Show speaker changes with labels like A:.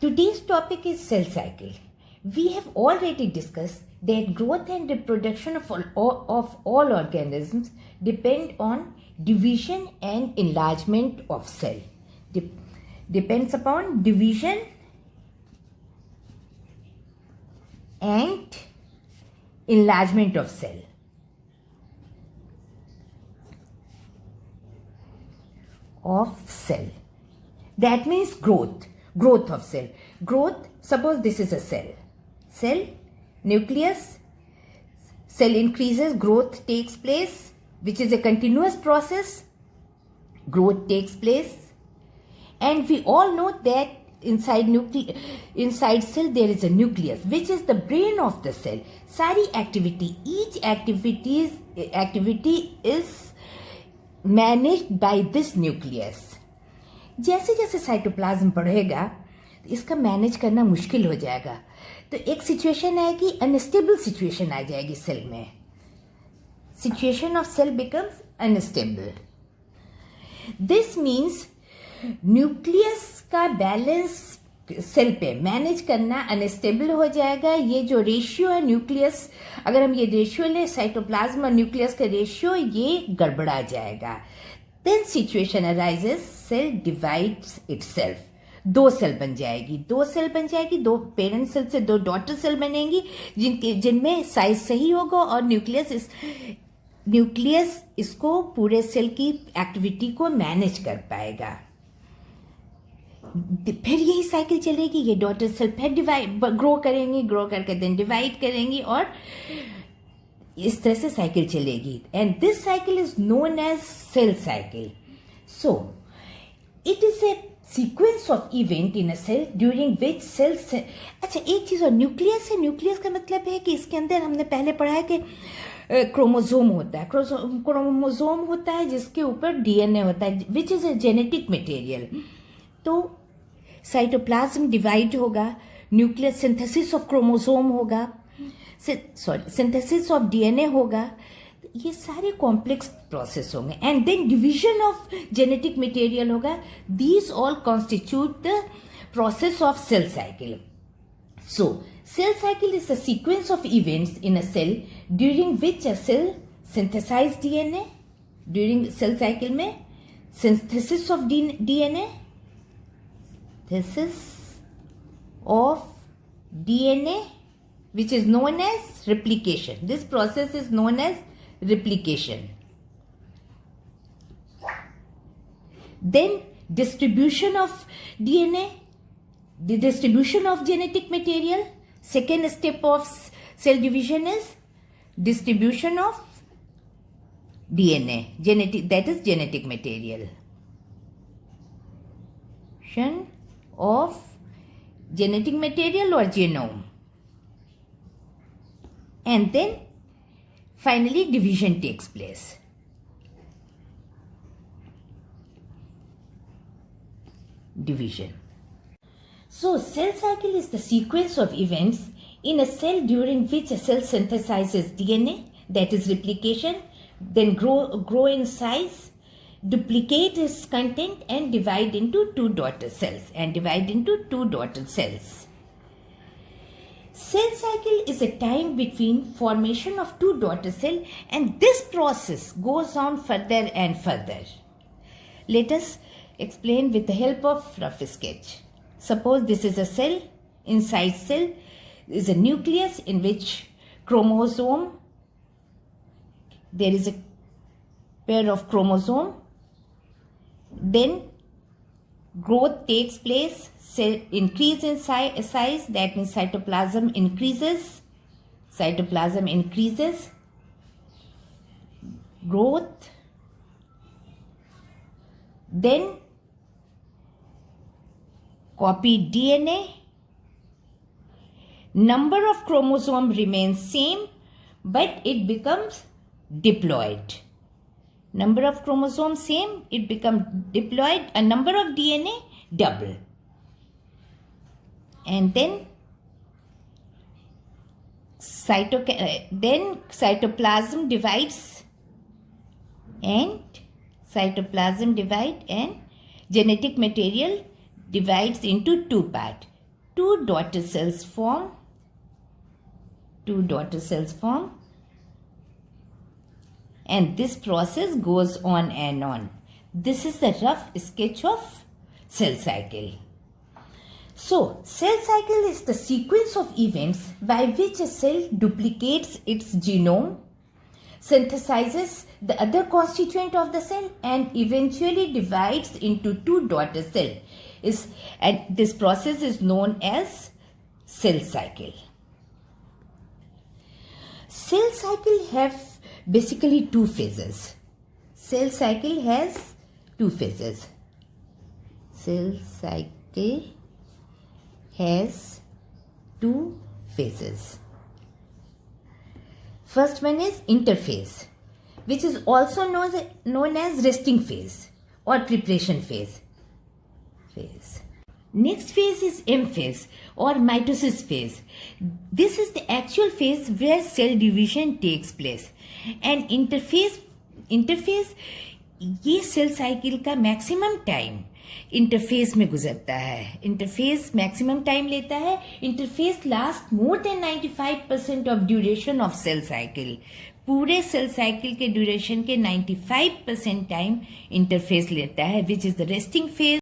A: Today's topic is cell cycle. We have already discussed that growth and reproduction of all organisms depend on division and enlargement of cell. Depends upon division and enlargement of cell. That means growth of cell. Growth, suppose this is a cell, nucleus, cell increases, growth takes place, which is a continuous process. Growth takes place, and we all know that inside cell there is a nucleus, which is the brain of the cell. Each activity is managed by this nucleus. जैसे जैसे cytoplasm बढ़ेगा इसका manage करना मुश्किल हो जाएगा, तो एक सिचुएशन आएगी, अनस्टेबल सिचुएशन आ जाएगी सेल में. Situation of cell becomes unstable. This means nucleus का बैलेंस सेल पे मैनेज करना अनस्टेबल हो जाएगा. ये जो रेशियो है न्यूक्लियस, अगर हम ये रेशियो ले साइटोप्लाज्म और न्यूक्लियस का रेशियो, ये गड़बड़ा जाएगा. Then situation arises, cell divides itself. दो सेल बन जाएगी, दो पेरेंट सेल से दो डॉटर सेल बनेंगी, जिनमें साइज सही होगा और न्यूक्लियस इसको पूरे सेल की एक्टिविटी को मैनेज कर पाएगा. फिर यही साइकिल चलेगी, ये डॉटर सेल फिर ग्रो करेंगी, ग्रो करके देन डिवाइड करेंगी और इस तरह से साइकिल चलेगी. And this cycle is known as cell cycle. So it is a sequence of event in a cell during which cells. अच्छा, एक चीज और, न्यूक्लियस है. न्यूक्लियस का मतलब है कि इसके अंदर हमने पहले पढ़ा है कि क्रोमोजोम होता है. क्रोमोजोम होता है जिसके ऊपर डीएनए होता है, which is a genetic material. तो साइटोप्लाज्म डिवाइड होगा, न्यूक्लियस सिंथेसिस ऑफ क्रोमोजोम होगा, सिंथेसिस ऑफ डीएनए होगा. ये सारे कॉम्प्लेक्स प्रोसेस होंगे. And then division of genetic material होगा. These all constitute the process of cell cycle. So cell cycle is the sequence of events in a cell during which a cell synthesize DNA. During cell cycle में synthesis of DNA, synthesis of DNA, which is known as replication. This process is known as replication. Then distribution of DNA, the distribution of genetic material. Second step of cell division is distribution of DNA, that is genetic material. Of genetic material or genome. And then finally division takes place. Division. So cell cycle is the sequence of events in a cell during which a cell synthesizes DNA, that is replication, then grow in size, duplicate its content and divide into two daughter cells. Cell cycle is a time between formation of two daughter cells, and this process goes on further and further. Let us explain with the help of rough sketch. Suppose this is a cell. Inside cell is a nucleus in which chromosome, there is a pair of chromosome. Then growth takes place, cell increase in size, that means cytoplasm increases, growth, then copy DNA, number of chromosome remains same but it becomes diploid. Number of chromosomes same, it becomes diploid, a number of DNA double. And then cytoplasm divides and genetic material divides into two parts. two daughter cells form, and this process goes on and on. This is the rough sketch of cell cycle. So, cell cycle is the sequence of events by which a cell duplicates its genome, synthesizes the other constituent of the cell, and eventually divides into two daughter cells. And this process is known as cell cycle. Cell cycle have basically two phases. Cell cycle has two phases. Cell cycle has two phases. First one is interphase, which is also known as resting phase or preparation phase. Next phase is M phase or mitosis phase. This is the actual phase where cell division takes place. And interphase ये cell cycle का maximum time interphase में गुजरता है. Interphase maximum time लेता है. Interphase last more than 95% of duration of cell cycle. पूरे cell cycle के duration के 95% टाइम इंटरफेस लेता है, which is the resting phase.